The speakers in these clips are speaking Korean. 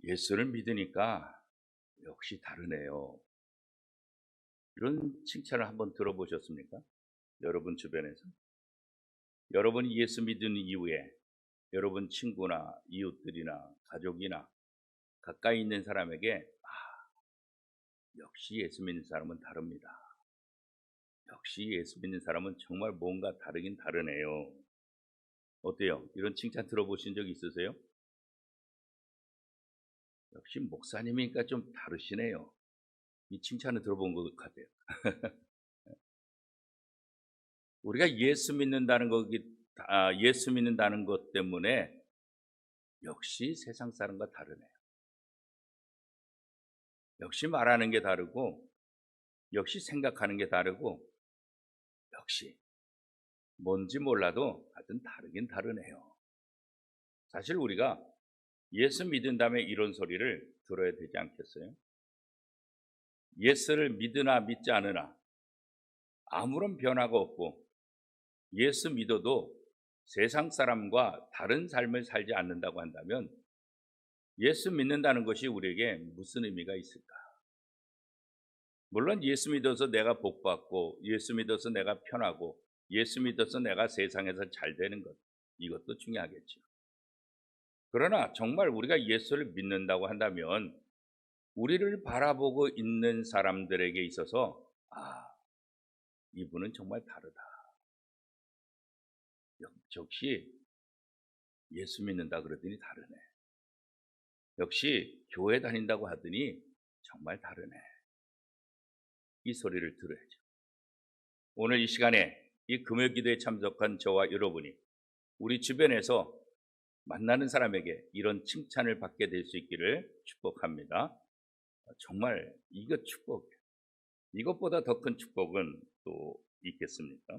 예수를 믿으니까 역시 다르네요. 이런 칭찬을 한번 들어보셨습니까? 여러분 주변에서? 여러분이 예수 믿은 이후에 여러분 친구나 이웃들이나 가족이나 가까이 있는 사람에게 역시 예수 믿는 사람은 다릅니다. 역시 예수 믿는 사람은 정말 뭔가 다르긴 다르네요. 어때요? 이런 칭찬 들어보신 적 있으세요? 역시 목사님이니까 좀 다르시네요. 이 칭찬을 들어본 것 같아요. 우리가 예수 믿는다는 것 때문에 역시 세상 사람과 다르네요. 역시 말하는 게 다르고, 역시 생각하는 게 다르고, 역시 뭔지 몰라도 하여튼 다르긴 다르네요. 사실 우리가 예수 믿은 다음에 이런 소리를 들어야 되지 않겠어요? 예수를 믿으나 믿지 않으나 아무런 변화가 없고 예수 믿어도 세상 사람과 다른 삶을 살지 않는다고 한다면 예수 믿는다는 것이 우리에게 무슨 의미가 있을까? 물론 예수 믿어서 내가 복받고 예수 믿어서 내가 편하고 예수 믿어서 내가 세상에서 잘 되는 것, 이것도 중요하겠죠. 그러나 정말 우리가 예수를 믿는다고 한다면 우리를 바라보고 있는 사람들에게 있어서 이분은 정말 다르다. 역시 예수 믿는다 그러더니 다르네. 역시 교회 다닌다고 하더니 정말 다르네. 이 소리를 들어야죠. 오늘 이 시간에 이 금요기도에 참석한 저와 여러분이 우리 주변에서 만나는 사람에게 이런 칭찬을 받게 될 수 있기를 축복합니다. 정말 이거 축복이에요. 이것보다 더 큰 축복은 또 있겠습니까?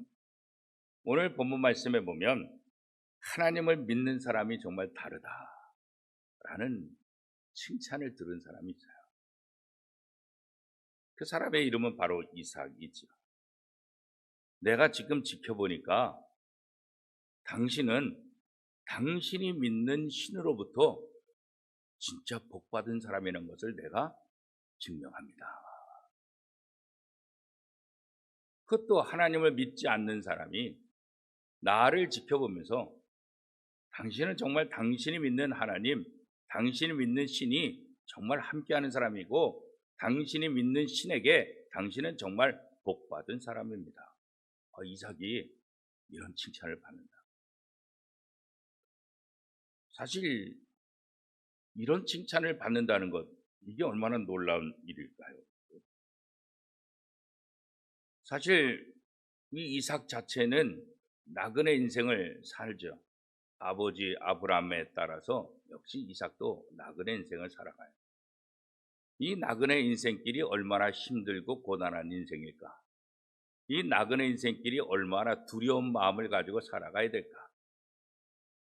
오늘 본문 말씀에 보면 하나님을 믿는 사람이 정말 다르다라는 칭찬을 들은 사람이 있어요. 그 사람의 이름은 바로 이삭이죠. 내가 지금 지켜보니까 당신은 당신이 믿는 신으로부터 진짜 복받은 사람이라는 것을 내가 증명합니다. 그것도 하나님을 믿지 않는 사람이 나를 지켜보면서 당신은 정말 당신이 믿는 하나님, 당신이 믿는 신이 정말 함께하는 사람이고 당신이 믿는 신에게 당신은 정말 복받은 사람입니다. 이삭이 이런 칭찬을 받는다. 사실 이런 칭찬을 받는다는 것, 이게 얼마나 놀라운 일일까요? 사실 이 이삭 자체는 나그네 인생을 살죠. 아버지 아브라함에 따라서 역시 이삭도 나그네 인생을 살아가요. 이 나그네 인생길이 얼마나 힘들고 고단한 인생일까? 이 나그네 인생길이 얼마나 두려운 마음을 가지고 살아가야 될까?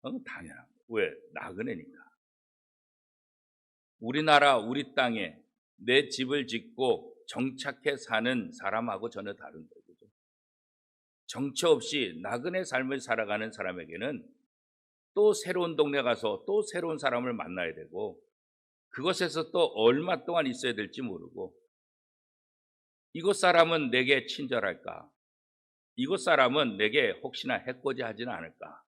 당연합니다. 왜? 나그네니까. 우리나라 우리 땅에 내 집을 짓고 정착해 사는 사람하고 전혀 다른 거죠. 정처 없이 나그네 삶을 살아가는 사람에게는 또 새로운 동네 가서 또 새로운 사람을 만나야 되고 그것에서 또 얼마 동안 있어야 될지 모르고 이곳 사람은 내게 친절할까? 이곳 사람은 내게 혹시나 해코지 하지는 않을까?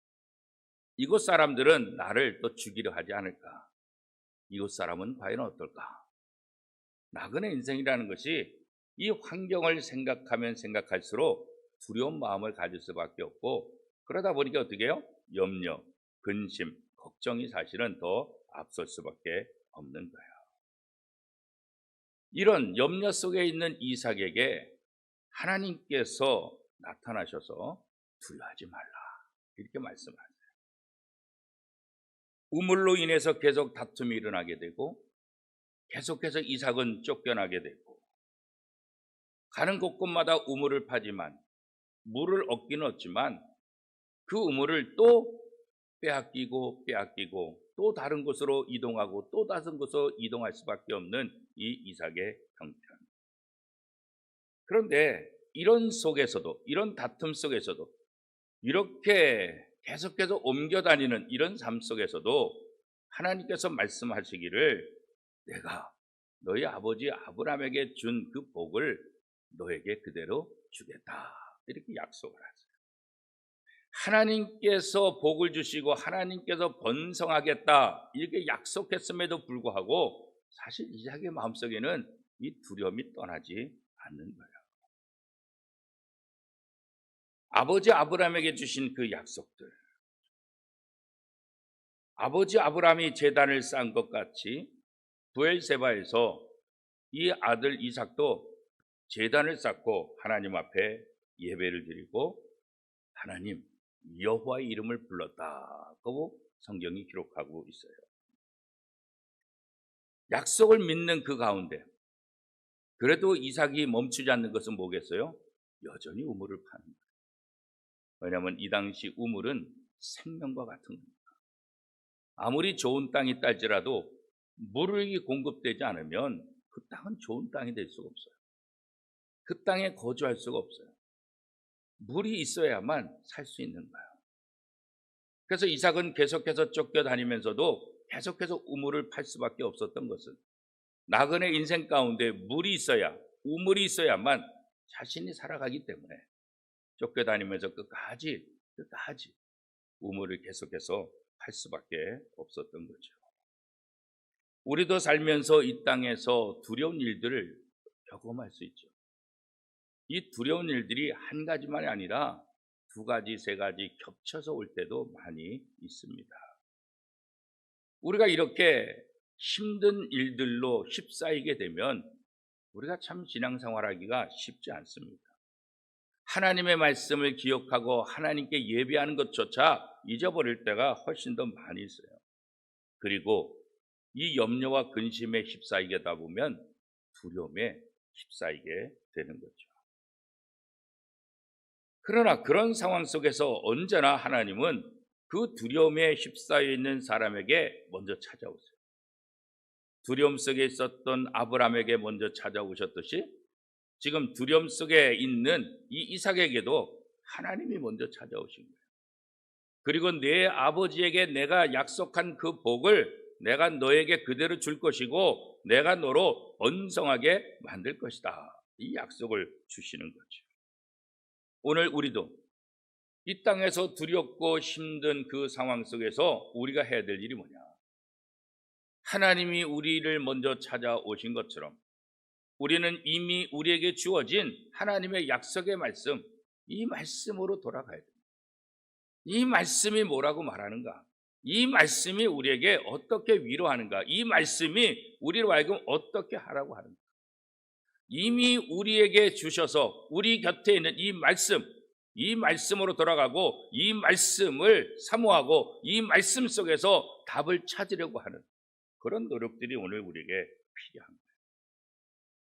이곳 사람들은 나를 또 죽이려 하지 않을까? 이곳 사람은 과연 어떨까? 나그네 인생이라는 것이 이 환경을 생각하면 생각할수록 두려운 마음을 가질 수밖에 없고 그러다 보니까 어떻게 해요? 염려, 근심, 걱정이 사실은 더 앞설 수밖에 없는 거예요. 이런 염려 속에 있는 이삭에게 하나님께서 나타나셔서 두려워하지 말라 이렇게 말씀하세요. 우물로 인해서 계속 다툼이 일어나게 되고 계속해서 이삭은 쫓겨나게 되고 가는 곳곳마다 우물을 파지만 물을 얻기는 얻지만 그 우물을 또 빼앗기고 또 다른 곳으로 이동하고 또 다른 곳으로 이동할 수밖에 없는 이 이삭의 형편. 그런데 이런 속에서도 이런 다툼 속에서도 이렇게 계속해서 옮겨 다니는 이런 삶 속에서도 하나님께서 말씀하시기를 내가 너희 아버지 아브라함에게 준 그 복을 너에게 그대로 주겠다. 이렇게 약속을 하세요. 하나님께서 복을 주시고 하나님께서 번성하겠다 이렇게 약속했음에도 불구하고 사실 이삭의 마음속에는 이 두려움이 떠나지 않는 거예요. 아버지 아브라함에게 주신 그 약속들, 아버지 아브라함이 제단을 쌓은 것 같이 부엘세바에서 이 아들 이삭도 제단을 쌓고 하나님 앞에 예배를 드리고 하나님 여호와의 이름을 불렀다고 성경이 기록하고 있어요. 약속을 믿는 그 가운데 그래도 이삭이 멈추지 않는 것은 뭐겠어요? 여전히 우물을 파는 거예요. 왜냐하면 이 당시 우물은 생명과 같은 겁니다. 아무리 좋은 땅이 딸지라도 물이 공급되지 않으면 그 땅은 좋은 땅이 될 수가 없어요. 그 땅에 거주할 수가 없어요. 물이 있어야만 살 수 있는 거예요. 그래서 이삭은 계속해서 쫓겨다니면서도 계속해서 우물을 팔 수밖에 없었던 것은 나그네 인생 가운데 물이 있어야, 우물이 있어야만 자신이 살아가기 때문에 쫓겨다니면서 끝까지 우물을 계속해서 팔 수밖에 없었던 거죠. 우리도 살면서 이 땅에서 두려운 일들을 경험할 수 있죠. 이 두려운 일들이 한 가지만이 아니라 두 가지, 세 가지 겹쳐서 올 때도 많이 있습니다. 우리가 이렇게 힘든 일들로 휩싸이게 되면 우리가 참 신앙생활하기가 쉽지 않습니다. 하나님의 말씀을 기억하고 하나님께 예배하는 것조차 잊어버릴 때가 훨씬 더 많이 있어요. 그리고 이 염려와 근심에 휩싸이게다 보면 두려움에 휩싸이게 되는 거죠. 그러나 그런 상황 속에서 언제나 하나님은 그 두려움에 휩싸여 있는 사람에게 먼저 찾아오세요. 두려움 속에 있었던 아브라함에게 먼저 찾아오셨듯이 지금 두려움 속에 있는 이 이삭에게도 하나님이 먼저 찾아오신 거예요. 그리고 내 아버지에게 내가 약속한 그 복을 내가 너에게 그대로 줄 것이고 내가 너로 번성하게 만들 것이다. 이 약속을 주시는 거죠. 오늘 우리도 이 땅에서 두렵고 힘든 그 상황 속에서 우리가 해야 될 일이 뭐냐? 하나님이 우리를 먼저 찾아오신 것처럼 우리는 이미 우리에게 주어진 하나님의 약속의 말씀, 이 말씀으로 돌아가야 됩니다. 이 말씀이 뭐라고 말하는가? 이 말씀이 우리에게 어떻게 위로하는가? 이 말씀이 우리로 하여금 어떻게 하라고 하는가? 이미 우리에게 주셔서 우리 곁에 있는 이 말씀으로 돌아가고 이 말씀을 사모하고 이 말씀 속에서 답을 찾으려고 하는 그런 노력들이 오늘 우리에게 필요합니다.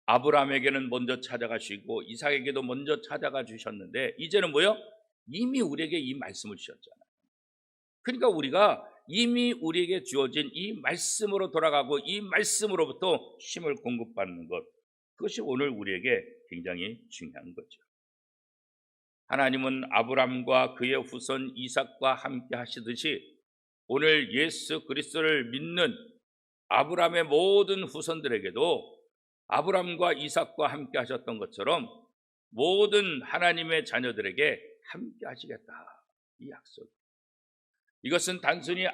아브라함에게는 먼저 찾아가시고 이삭에게도 먼저 찾아가 주셨는데 이제는 뭐요? 이미 우리에게 이 말씀을 주셨잖아요. 그러니까 우리가 이미 우리에게 주어진 이 말씀으로 돌아가고 이 말씀으로부터 힘을 공급받는 것, 그것이 오늘 우리에게 굉장히 중요한 거죠. 하나님은 아브라함과 그의 후손 이삭과 함께 하시듯이 오늘 예수 그리스도를 믿는 아브라함의 모든 후손들에게도 아브라함과 이삭과 함께 하셨던 것처럼 모든 하나님의 자녀들에게 함께 하시겠다. 이 약속. 이것은 단순히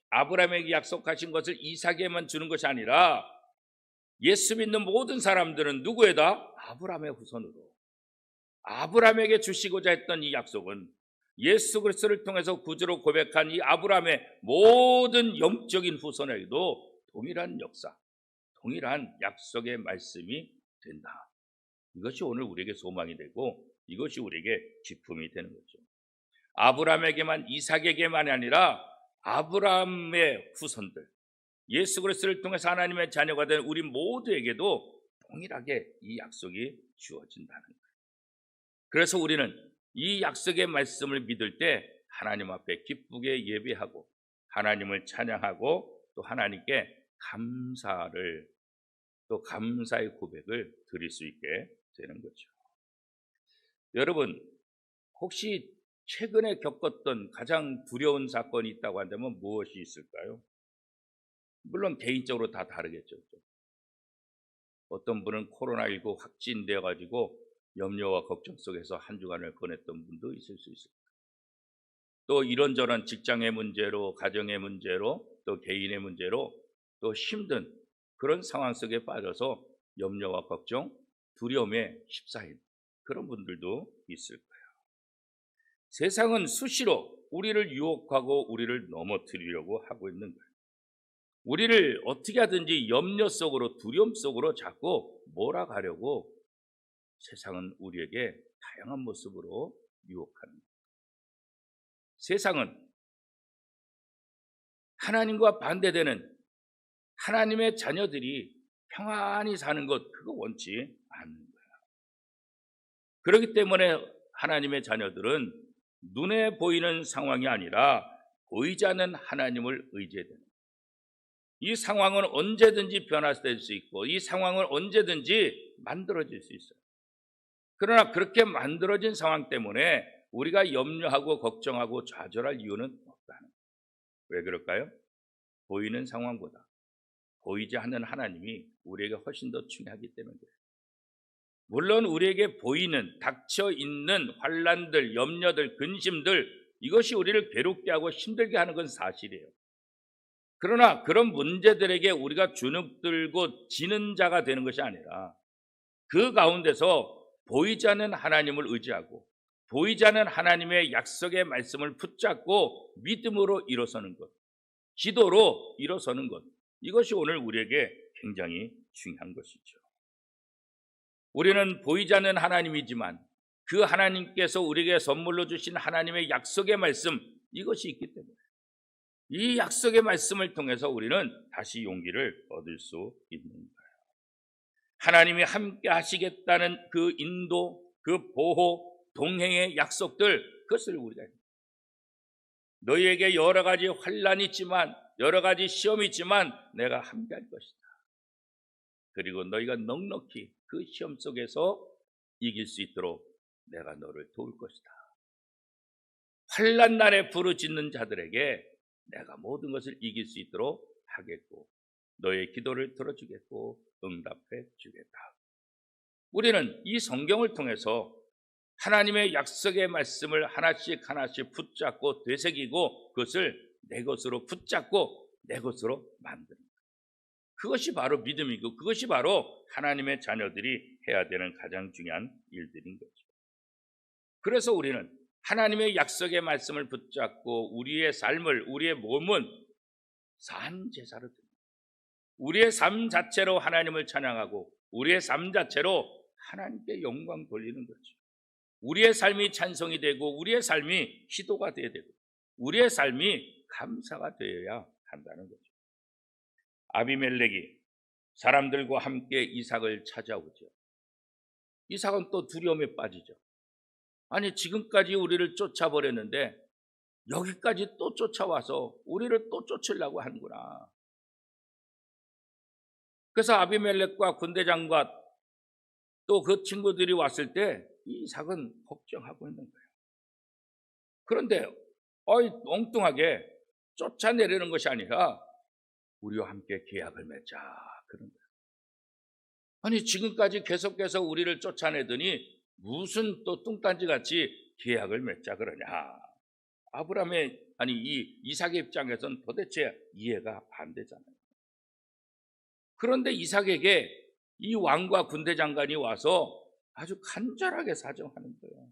아브라함에게 약속하신 것을 이삭에만 주는 것이 아니라 예수 믿는 모든 사람들은 누구에다? 아브라함의 후손으로. 아브라함에게 주시고자 했던 이 약속은 예수 그리스도를 통해서 구주로 고백한 이 아브라함의 모든 영적인 후손에게도 동일한 역사, 동일한 약속의 말씀이 된다. 이것이 오늘 우리에게 소망이 되고 이것이 우리에게 기쁨이 되는 거죠. 아브라함에게만, 이삭에게만이 아니라 아브라함의 후손들, 예수 그리스도를 통해서 하나님의 자녀가 된 우리 모두에게도 동일하게 이 약속이 주어진다는 거예요. 그래서 우리는 이 약속의 말씀을 믿을 때 하나님 앞에 기쁘게 예배하고 하나님을 찬양하고 또 하나님께 감사의 고백을 드릴 수 있게 되는 거죠. 여러분, 혹시 최근에 겪었던 가장 두려운 사건이 있다고 한다면 무엇이 있을까요? 물론 개인적으로 다 다르겠죠. 어떤 분은 코로나19 확진되어 가지고 염려와 걱정 속에서 한 주간을 보냈던 분도 있을 수 있습니다. 또 이런저런 직장의 문제로, 가정의 문제로, 또 개인의 문제로 또 힘든 그런 상황 속에 빠져서 염려와 걱정, 두려움에 휩싸인 그런 분들도 있을 거예요. 세상은 수시로 우리를 유혹하고 우리를 넘어뜨리려고 하고 있는 거예요. 우리를 어떻게 하든지 염려 속으로, 두려움 속으로 자꾸 몰아가려고 세상은 우리에게 다양한 모습으로 유혹하는 거예요. 세상은 하나님과 반대되는 하나님의 자녀들이 평안히 사는 것, 그거 원치 않는 거예요. 그렇기 때문에 하나님의 자녀들은 눈에 보이는 상황이 아니라 보이지 않는 하나님을 의지해야 됩니다. 이 상황은 언제든지 변화될 수 있고 이 상황은 언제든지 만들어질 수 있어요. 그러나 그렇게 만들어진 상황 때문에 우리가 염려하고 걱정하고 좌절할 이유는 없다는 거예요. 왜 그럴까요? 보이는 상황보다 보이지 않는 하나님이 우리에게 훨씬 더 중요하기 때문에 그래요. 물론 우리에게 보이는 닥쳐 있는 환난들, 염려들, 근심들, 이것이 우리를 괴롭게 하고 힘들게 하는 건 사실이에요. 그러나 그런 문제들에게 우리가 주눅들고 지는 자가 되는 것이 아니라 그 가운데서 보이지 않는 하나님을 의지하고 보이지 않는 하나님의 약속의 말씀을 붙잡고 믿음으로 일어서는 것, 기도로 일어서는 것, 이것이 오늘 우리에게 굉장히 중요한 것이죠. 우리는 보이지 않는 하나님이지만 그 하나님께서 우리에게 선물로 주신 하나님의 약속의 말씀, 이것이 있기 때문에 이 약속의 말씀을 통해서 우리는 다시 용기를 얻을 수 있는 거예요. 하나님이 함께 하시겠다는 그 인도, 그 보호, 동행의 약속들, 그것을 우리가 너희에게 여러 가지 환난이 있지만 여러 가지 시험이 있지만 내가 함께 할 것이다. 그리고 너희가 넉넉히 그 시험 속에서 이길 수 있도록 내가 너를 도울 것이다. 환난 날에 부르짖는 자들에게 내가 모든 것을 이길 수 있도록 하겠고 너의 기도를 들어주겠고 응답해 주겠다. 우리는 이 성경을 통해서 하나님의 약속의 말씀을 하나씩 하나씩 붙잡고 되새기고 그것을 내 것으로 붙잡고 내 것으로 만드는 거예요. 그것이 바로 믿음이고 그것이 바로 하나님의 자녀들이 해야 되는 가장 중요한 일들인 거죠. 그래서 우리는 하나님의 약속의 말씀을 붙잡고 우리의 삶을, 우리의 몸은 산 제사로 드립니다. 우리의 삶 자체로 하나님을 찬양하고 우리의 삶 자체로 하나님께 영광 돌리는 거죠. 우리의 삶이 찬송이 되고 우리의 삶이 기도가 되어야 되고 우리의 삶이 감사가 되어야 한다는 거죠. 아비멜렉이 사람들과 함께 이삭을 찾아오죠. 이삭은 또 두려움에 빠지죠. 아니 지금까지 우리를 쫓아버렸는데 여기까지 또 쫓아와서 우리를 또 쫓으려고 하는구나. 그래서 아비멜렉과 군대장과 또 그 친구들이 왔을 때 이삭은 걱정하고 있는 거예요. 그런데 엉뚱하게 쫓아내려는 것이 아니라 우리와 함께 계약을 맺자 그런 거예요. 아니 지금까지 계속해서 우리를 쫓아내더니 무슨 또 뚱딴지같이 계약을 맺자 그러냐. 아브라함의 이 이삭의 입장에서는 도대체 이해가 안 되잖아요. 그런데 이삭에게 이 왕과 군대 장관이 와서 아주 간절하게 사정하는 거예요.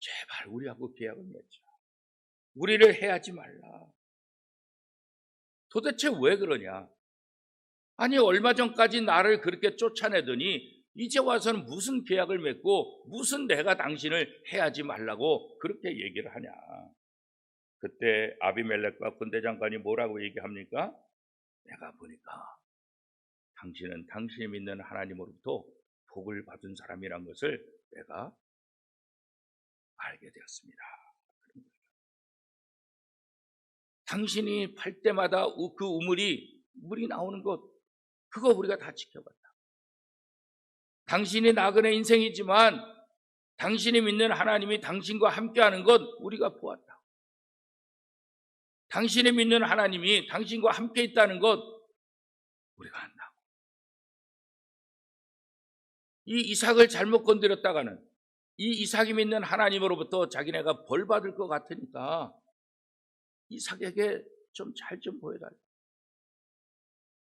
제발 우리하고 계약을 맺자. 우리를 해하지 말라. 도대체 왜 그러냐? 아니 얼마 전까지 나를 그렇게 쫓아내더니 이제 와서는 무슨 계약을 맺고 무슨 내가 당신을 해하지 말라고 그렇게 얘기를 하냐. 그때 아비멜렉과 군대 장관이 뭐라고 얘기합니까? 내가 보니까 당신은 당신이 믿는 하나님으로부터 복을 받은 사람이란 것을 내가 알게 되었습니다. 당신이 팔 때마다 그 물이 나오는 것, 그거 우리가 다 지켜봤다. 당신이 나그네 인생이지만 당신이 믿는 하나님이 당신과 함께하는 것 우리가 보았다. 당신이 믿는 하나님이 당신과 함께 있다는 것 우리가 안다고. 이 이삭을 잘못 건드렸다가는 이 이삭이 믿는 하나님으로부터 자기네가 벌 받을 것 같으니까 이삭에게 좀 잘 좀 보여달라.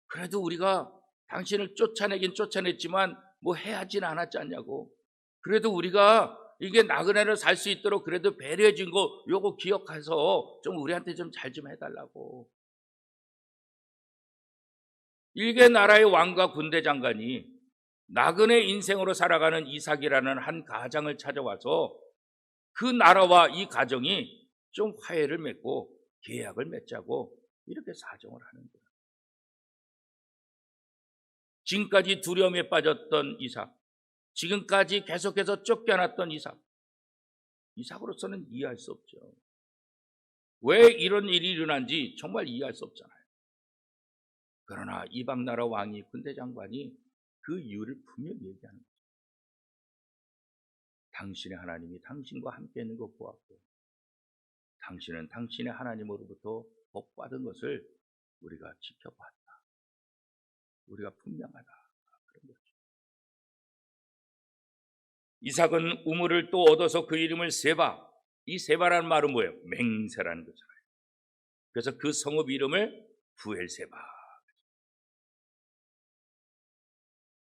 그래도 우리가 당신을 쫓아내긴 쫓아냈지만 뭐 해하진 않았지 않냐고. 그래도 우리가 이게 나그네를 살 수 있도록 그래도 배려해 준 거 요거 기억해서 좀 우리한테 좀 잘 좀 해달라고. 일개 나라의 왕과 군대 장관이 나그네 인생으로 살아가는 이삭이라는 한 가장을 찾아와서 그 나라와 이 가정이 좀 화해를 맺고 계약을 맺자고 이렇게 사정을 하는 거예요. 지금까지 두려움에 빠졌던 이삭, 지금까지 계속해서 쫓겨났던 이삭으로서는 이해할 수 없죠. 왜 이런 일이 일어난지 정말 이해할 수 없잖아요. 그러나 이방 나라 왕이 군대 장관이 그 이유를 분명히 얘기하는 거죠. 당신의 하나님이 당신과 함께 있는 것 보았고 당신은 당신의 하나님으로부터 복받은 것을 우리가 지켜봤다. 우리가 분명하다. 그런 거죠. 이삭은 우물을 또 얻어서 그 이름을 세바. 이 세바라는 말은 뭐예요? 맹세라는 거잖아요. 그래서 그 성읍 이름을 부엘세바.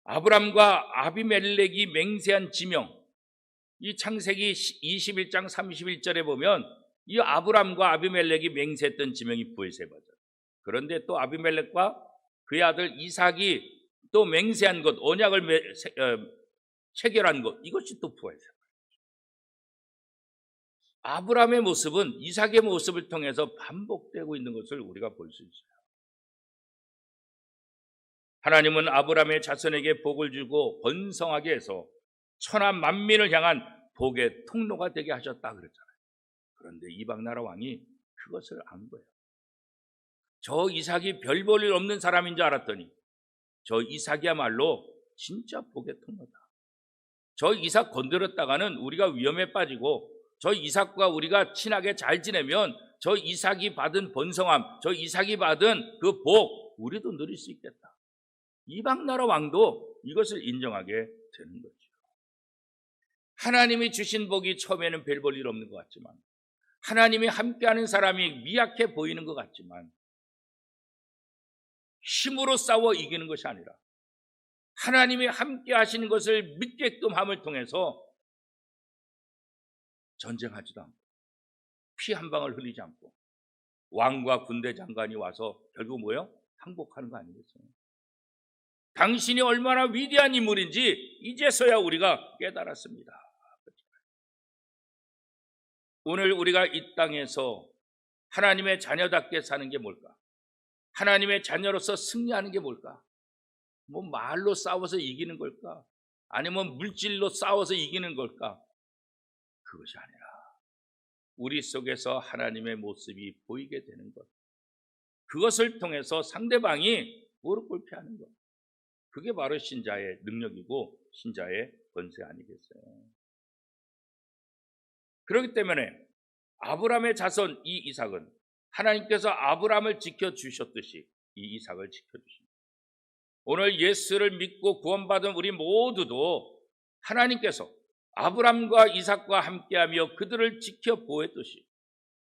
아브람과 아비멜렉이 맹세한 지명. 이 창세기 21장 31절에 보면 이 아브람과 아비멜렉이 맹세했던 지명이 부엘세바죠. 그런데 또 아비멜렉과 그의 아들 이삭이 또 맹세한 것, 언약을 체결한 것, 이것이 또 부엘세바. 아브람의 모습은 이삭의 모습을 통해서 반복되고 있는 것을 우리가 볼 수 있어요. 하나님은 아브람의 자손에게 복을 주고 번성하게 해서 천하 만민을 향한 복의 통로가 되게 하셨다 그랬잖아요. 그런데 이방 나라 왕이 그것을 안 거예요. 저 이삭이 별 볼 일 없는 사람인 줄 알았더니 저 이삭이야말로 진짜 복의 통로다. 저 이삭 건드렸다가는 우리가 위험에 빠지고 저 이삭과 우리가 친하게 잘 지내면 저 이삭이 받은 번성함, 저 이삭이 받은 그 복 우리도 누릴 수 있겠다. 이방 나라 왕도 이것을 인정하게 되는 거죠. 하나님이 주신 복이 처음에는 별 볼 일 없는 것 같지만 하나님이 함께하는 사람이 미약해 보이는 것 같지만 힘으로 싸워 이기는 것이 아니라 하나님이 함께 하시는 것을 믿게끔 함을 통해서 전쟁하지도 않고 피 한 방울 흘리지 않고 왕과 군대 장관이 와서 결국 뭐예요? 항복하는 거 아니겠어요? 당신이 얼마나 위대한 인물인지 이제서야 우리가 깨달았습니다. 오늘 우리가 이 땅에서 하나님의 자녀답게 사는 게 뭘까? 하나님의 자녀로서 승리하는 게 뭘까? 뭐 말로 싸워서 이기는 걸까? 아니면 물질로 싸워서 이기는 걸까? 그것이 아니라 우리 속에서 하나님의 모습이 보이게 되는 것. 그것을 통해서 상대방이 무릎 꿇게 하는 것. 그게 바로 신자의 능력이고 신자의 권세 아니겠어요? 그렇기 때문에 아브라함의 자손 이 이삭은 하나님께서 아브라함을 지켜주셨듯이 이 이삭을 지켜주십니다. 오늘 예수를 믿고 구원받은 우리 모두도 하나님께서 아브라함과 이삭과 함께하며 그들을 지켜 보호했듯이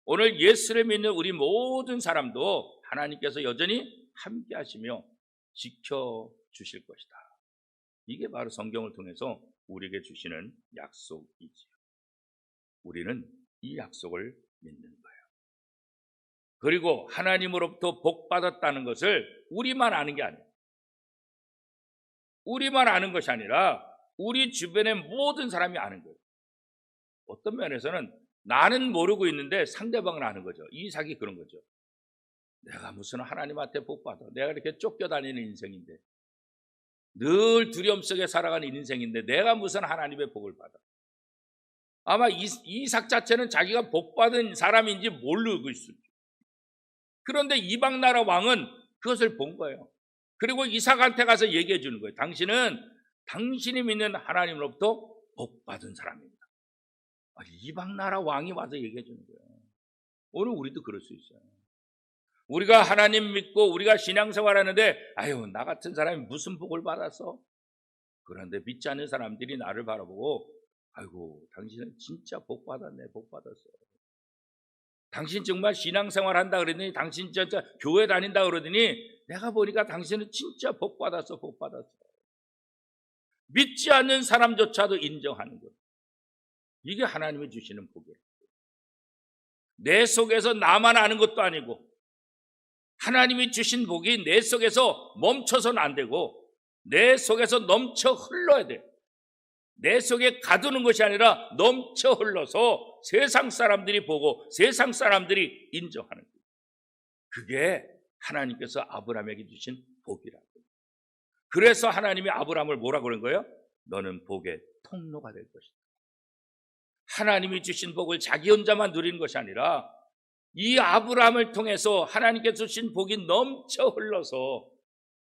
오늘 예수를 믿는 우리 모든 사람도 하나님께서 여전히 함께하시며 지켜주실 것이다. 이게 바로 성경을 통해서 우리에게 주시는 약속이지요. 우리는 이 약속을 믿는 거예요. 그리고 하나님으로부터 복 받았다는 것을 우리만 아는 게 아니에요. 우리만 아는 것이 아니라 우리 주변의 모든 사람이 아는 거예요. 어떤 면에서는 나는 모르고 있는데 상대방은 아는 거죠. 이삭이 그런 거죠. 내가 무슨 하나님한테 복 받아. 내가 이렇게 쫓겨다니는 인생인데 늘 두려움 속에 살아가는 인생인데 내가 무슨 하나님의 복을 받아. 아마 이삭 자체는 자기가 복 받은 사람인지 모르고 있어요. 그런데 이방 나라 왕은 그것을 본 거예요. 그리고 이삭한테 가서 얘기해 주는 거예요. 당신은 당신이 믿는 하나님으로부터 복 받은 사람입니다. 이방 나라 왕이 와서 얘기해 주는 거예요. 오늘 우리도 그럴 수 있어요. 우리가 하나님 믿고 우리가 신앙생활 하는데 나 같은 사람이 무슨 복을 받았어? 그런데 믿지 않는 사람들이 나를 바라보고 당신은 진짜 복 받았네, 복 받았어. 당신 정말 신앙생활 한다 그러더니, 당신 진짜 교회 다닌다 그러더니 내가 보니까 당신은 진짜 복 받았어, 복 받았어. 믿지 않는 사람조차도 인정하는 거예요. 이게 하나님이 주시는 복이에요. 내 속에서 나만 아는 것도 아니고 하나님이 주신 복이 내 속에서 멈춰서는 안 되고 내 속에서 넘쳐 흘러야 돼요. 내 속에 가두는 것이 아니라 넘쳐 흘러서 세상 사람들이 보고 세상 사람들이 인정하는 거예요. 그게 하나님께서 아브라함에게 주신 복이라고. 그래서 하나님이 아브라함을 뭐라고 그런 거예요? 너는 복의 통로가 될 것이다. 하나님이 주신 복을 자기 혼자만 누리는 것이 아니라 이 아브라함을 통해서 하나님께서 주신 복이 넘쳐 흘러서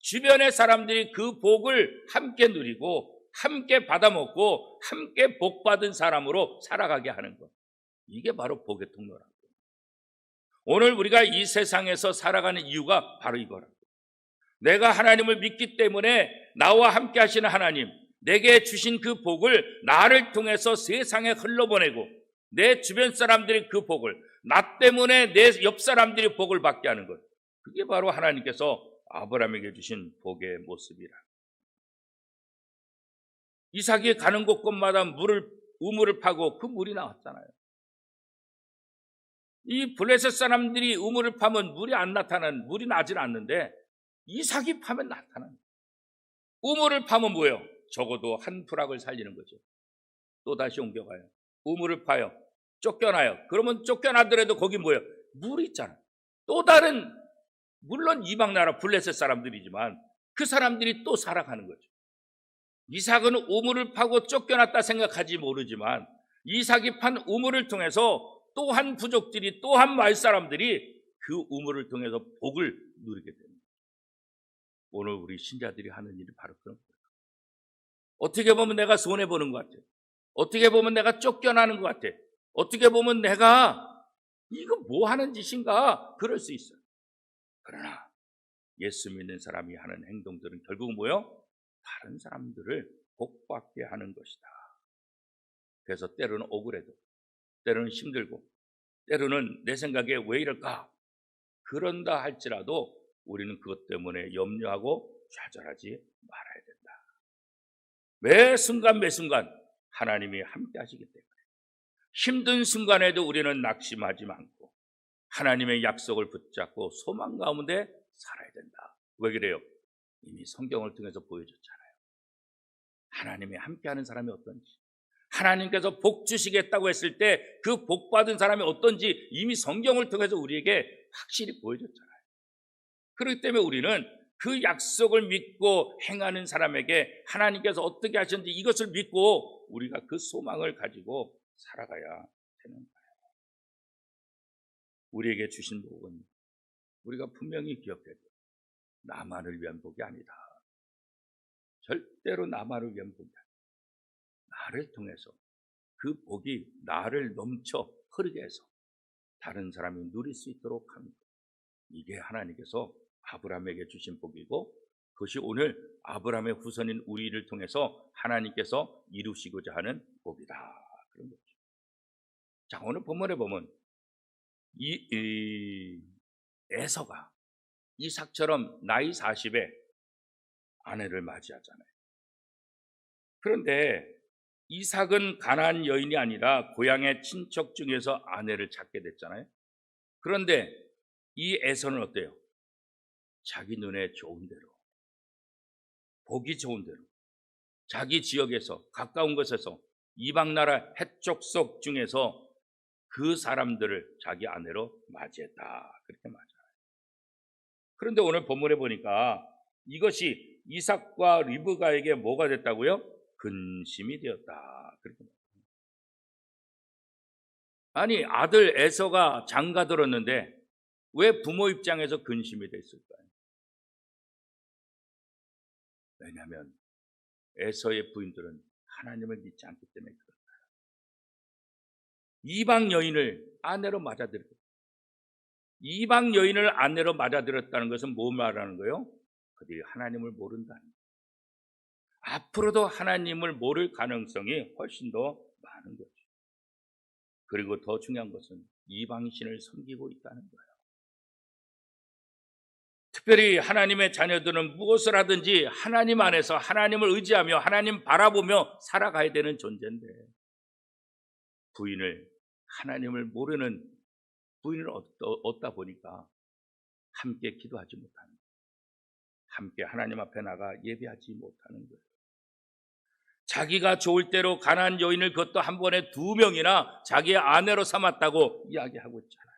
주변의 사람들이 그 복을 함께 누리고 함께 받아먹고 함께 복받은 사람으로 살아가게 하는 것. 이게 바로 복의 통로라고. 오늘 우리가 이 세상에서 살아가는 이유가 바로 이거라고. 내가 하나님을 믿기 때문에 나와 함께 하시는 하나님, 내게 주신 그 복을 나를 통해서 세상에 흘러보내고 내 주변 사람들이 그 복을, 나 때문에 내 옆 사람들이 복을 받게 하는 것. 그게 바로 하나님께서 아브라함에게 주신 복의 모습이라. 이삭이 가는 곳곳마다 우물을 파고 그 물이 나왔잖아요. 이 블레셋 사람들이 우물을 파면 물이 나질 않는데 이삭이 파면 나타나는 거예요. 우물을 파면 뭐예요? 적어도 한 부락을 살리는 거죠. 또 다시 옮겨가요. 우물을 파요. 쫓겨나요. 그러면 쫓겨나더라도 거기 뭐예요? 물이 있잖아요. 또 다른, 물론 이방 나라 블레셋 사람들이지만 그 사람들이 또 살아가는 거죠. 이삭은 우물을 파고 쫓겨났다 생각하지 모르지만 이삭이 판 우물을 통해서 또 한 부족들이, 또 한 마을 사람들이 그 우물을 통해서 복을 누리게 됩니다. 오늘 우리 신자들이 하는 일이 바로 그런 거예요. 어떻게 보면 내가 손해보는 것 같아요. 어떻게 보면 내가 쫓겨나는 것 같아요. 어떻게 보면 내가 이거 뭐 하는 짓인가 그럴 수 있어요. 그러나 예수 믿는 사람이 하는 행동들은 결국 뭐예요? 다른 사람들을 복받게 하는 것이다. 그래서 때로는 억울해도, 때로는 힘들고, 때로는 내 생각에 왜 이럴까? 그런다 할지라도 우리는 그것 때문에 염려하고 좌절하지 말아야 된다. 매 순간 매 순간 하나님이 함께 하시기 때문에 힘든 순간에도 우리는 낙심하지 않고 하나님의 약속을 붙잡고 소망 가운데 살아야 된다. 왜 그래요? 이미 성경을 통해서 보여줬잖아요. 하나님이 함께하는 사람이 어떤지, 하나님께서 복 주시겠다고 했을 때 그 복 받은 사람이 어떤지 이미 성경을 통해서 우리에게 확실히 보여줬잖아요. 그렇기 때문에 우리는 그 약속을 믿고 행하는 사람에게 하나님께서 어떻게 하셨는지 이것을 믿고 우리가 그 소망을 가지고 살아가야 되는 거예요. 우리에게 주신 복은 우리가 분명히 기억해야 돼요. 나만을 위한 복이 아니다. 절대로 나만을 위한 복이 아니다. 나를 통해서 그 복이 나를 넘쳐 흐르게 해서 다른 사람이 누릴 수 있도록 하는 것. 이게 하나님께서 아브라함에게 주신 복이고 그것이 오늘 아브라함의 후손인 우리를 통해서 하나님께서 이루시고자 하는 복이다. 그런 거죠. 자, 오늘 본문에 보면 이 에서가 이삭처럼 나이 40에 아내를 맞이하잖아요. 그런데 이삭은 가나안 여인이 아니라 고향의 친척 중에서 아내를 찾게 됐잖아요. 그런데 이 에서는 어때요? 자기 눈에 좋은 대로, 보기 좋은 대로, 자기 지역에서 가까운 곳에서 이방 나라 해족속 중에서 그 사람들을 자기 아내로 맞이했다. 그렇게 맞아요. 그런데 오늘 본문에 보니까 이것이 이삭과 리브가에게 뭐가 됐다고요? 근심이 되었다. 그렇게 말합니다. 아니, 아들 에서가 장가 들었는데 왜 부모 입장에서 근심이 됐을까요? 왜냐하면 에서의 부인들은 하나님을 믿지 않기 때문에 그런 거예요. 이방 여인을 아내로 맞아들였어요. 이방 여인을 아내로 맞아들였다는 것은 뭐 말하는 거예요? 그들이 하나님을 모른다는 거예요. 앞으로도 하나님을 모를 가능성이 훨씬 더 많은 거죠. 그리고 더 중요한 것은 이방신을 섬기고 있다는 거예요. 특별히 하나님의 자녀들은 무엇을 하든지 하나님 안에서 하나님을 의지하며 하나님 바라보며 살아가야 되는 존재인데, 부인을, 하나님을 모르는 부인을 얻다 보니까 함께 기도하지 못하는 거예요. 함께 하나님 앞에 나가 예배하지 못하는 거예요. 자기가 좋을 대로 가난한 여인을 그것도 한 번에 2명이나 자기의 아내로 삼았다고 이야기하고 있잖아요.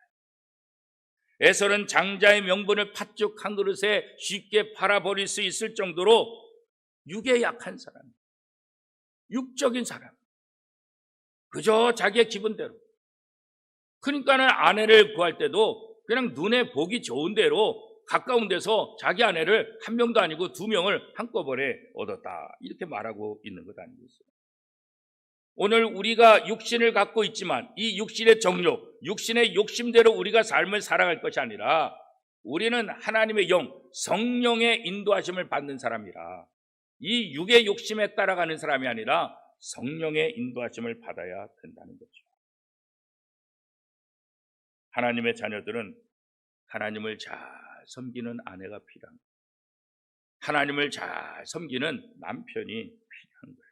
에서는 장자의 명분을 팥죽 한 그릇에 쉽게 팔아버릴 수 있을 정도로 육에 약한 사람, 육적인 사람, 그저 자기의 기분대로. 그러니까는 아내를 구할 때도 그냥 눈에 보기 좋은 대로 가까운 데서 자기 아내를 1명도 아니고 2명을 한꺼번에 얻었다, 이렇게 말하고 있는 것 아니겠어요? 오늘 우리가 육신을 갖고 있지만 이 육신의 정욕, 육신의 욕심대로 우리가 삶을 살아갈 것이 아니라 우리는 하나님의 영, 성령의 인도하심을 받는 사람이라, 이 육의 욕심에 따라가는 사람이 아니라 성령의 인도하심을 받아야 된다는 거죠. 하나님의 자녀들은 하나님을 잘 섬기는 아내가 필요합니다. 하나님을 잘 섬기는 남편이 필요한 거예요.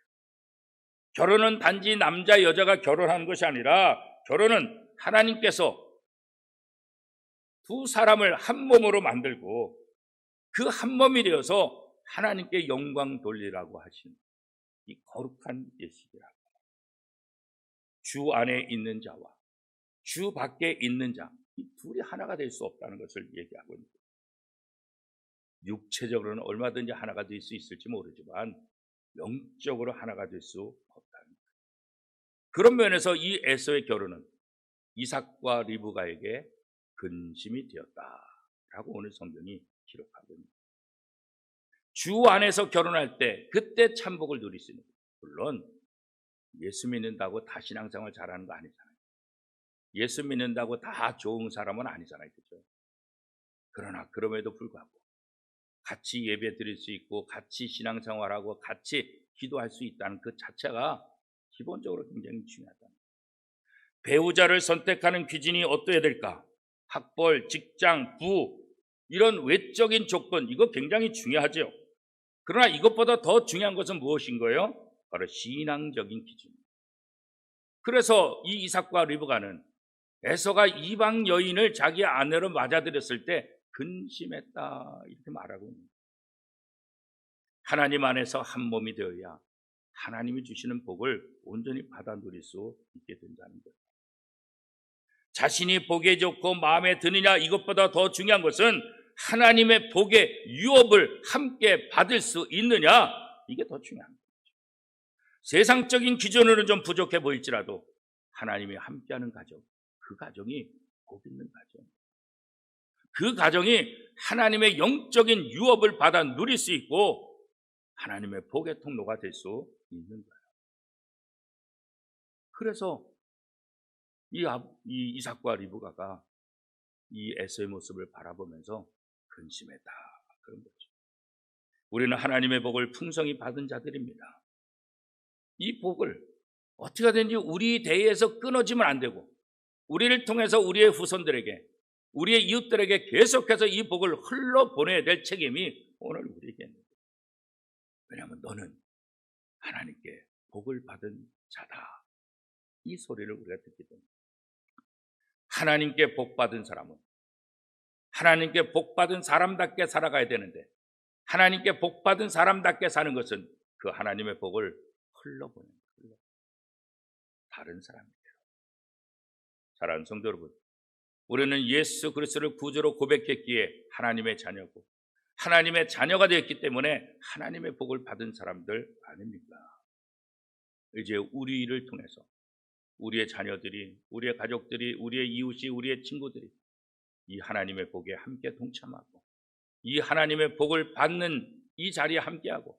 결혼은 단지 남자 여자가 결혼하는 것이 아니라 결혼은 하나님께서 두 사람을 한 몸으로 만들고 그 한 몸이 되어서 하나님께 영광 돌리라고 하신 이 거룩한 예식이라고. 주 안에 있는 자와 주 밖에 있는 자, 이 둘이 하나가 될 수 없다는 것을 얘기하고 있습니다. 육체적으로는 얼마든지 하나가 될 수 있을지 모르지만 영적으로 하나가 될 수 없다는 거예요. 그런 면에서 이 에서의 결혼은 이삭과 리브가에게 근심이 되었다라고 오늘 성경이 기록하고 있습니다. 주 안에서 결혼할 때 그때 참복을 누릴 수 있는 거예요. 물론 예수 믿는다고 다 신앙생활 잘하는 거 아니잖아요. 예수 믿는다고 다 좋은 사람은 아니잖아요. 그렇죠? 그러나 그럼에도 불구하고 같이 예배 드릴 수 있고 같이 신앙생활하고 같이 기도할 수 있다는 그 자체가 기본적으로 굉장히 중요하다. 배우자를 선택하는 기준이 어떠해야 될까? 학벌, 직장, 부, 이런 외적인 조건, 이거 굉장히 중요하죠. 그러나 이것보다 더 중요한 것은 무엇인 거예요? 바로 신앙적인 기준입니다. 그래서 이 이삭과 리브가는 에서가 이방 여인을 자기 아내로 맞아들였을 때 근심했다, 이렇게 말하고 있습니다. 하나님 안에서 한 몸이 되어야 하나님이 주시는 복을 온전히 받아 누릴 수 있게 된다는 거예요. 자신이 복에 좋고 마음에 드느냐, 이것보다 더 중요한 것은 하나님의 복의 유업을 함께 받을 수 있느냐, 이게 더 중요한 거죠. 세상적인 기준으로는 좀 부족해 보일지라도 하나님이 함께하는 가정, 그 가정이 복 있는 가정, 그 가정이 하나님의 영적인 유업을 받아 누릴 수 있고 하나님의 복의 통로가 될 수 있는 거예요. 그래서 이 이삭과 리브가가 이 에서의 모습을 바라보면서 근심했다, 그런 거죠. 우리는 하나님의 복을 풍성히 받은 자들입니다. 이 복을 어떻게 하든지 우리 대에서 끊어지면 안 되고 우리를 통해서 우리의 후손들에게, 우리의 이웃들에게 계속해서 이 복을 흘러보내야 될 책임이 오늘 우리에게 있는 거예요. 왜냐하면 너는 하나님께 복을 받은 자다, 이 소리를 우리가 듣기 때문에. 하나님께 복 받은 사람은 하나님께 복 받은 사람답게 살아가야 되는데, 하나님께 복 받은 사람답게 사는 것은 그 하나님의 복을 흘러보내는 거예요. 다른 사람에게로. 사랑하는 성도 여러분, 우리는 예수 그리스도를 구주로 고백했기에 하나님의 자녀고 하나님의 자녀가 되었기 때문에 하나님의 복을 받은 사람들 아닙니까? 이제 우리를 통해서 우리의 자녀들이, 우리의 가족들이, 우리의 이웃이, 우리의 친구들이 이 하나님의 복에 함께 동참하고 이 하나님의 복을 받는 이 자리에 함께하고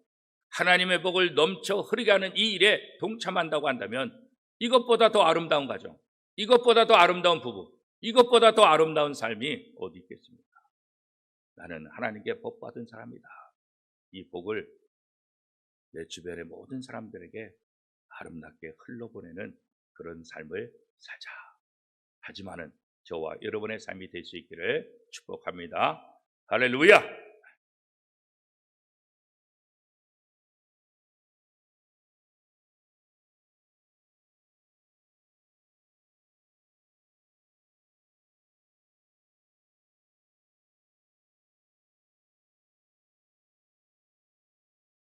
하나님의 복을 넘쳐 흐르게 하는 이 일에 동참한다고 한다면 이것보다 더 아름다운 가정, 이것보다 더 아름다운 부부, 이것보다 더 아름다운 삶이 어디 있겠습니까? 나는 하나님께 복 받은 사람이다. 이 복을 내 주변의 모든 사람들에게 아름답게 흘러보내는 그런 삶을 살자. 하지만은 저와 여러분의 삶이 될 수 있기를 축복합니다. 할렐루야!